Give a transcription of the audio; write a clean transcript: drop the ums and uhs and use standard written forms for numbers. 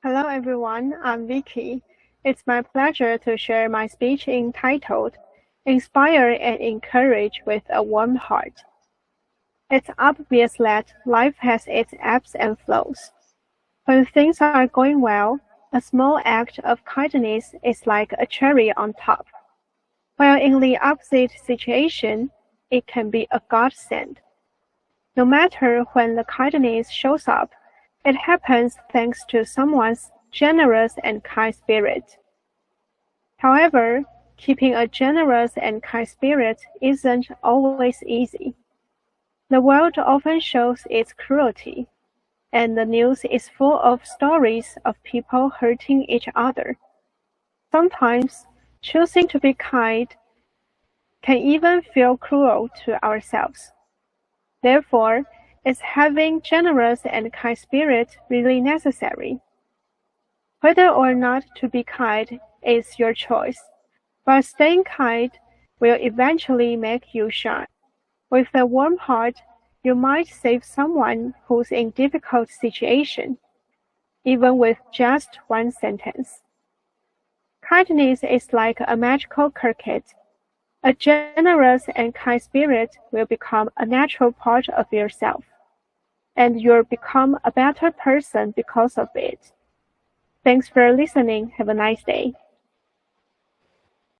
Hello everyone, I'm Vicky. It's my pleasure to share my speech entitled Inspire and Encourage with a Warm Heart. It's obvious that life has its ebbs and flows. When things are going well, a small act of kindness is like a cherry on top, while in the opposite situation, it can be a godsend. No matter when the kindness shows up, it happens thanks to someone's generous and kind spirit. However, keeping a generous and kind spirit isn't always easy. The world often shows its cruelty, and the news is full of stories of people hurting each other. Sometimes, choosing to be kind can even feel cruel to ourselves. Therefore, is having generous and kind spirit really necessary? Whether or not to be kind is your choice, but staying kind will eventually make you shine. With a warm heart, you might save someone who's in difficult situation, even with just one sentence. Kindness is like a magical cricket. A generous and kind spirit will become a natural part of yourself, and you'll become a better person because of it. Thanks for listening. Have a nice day.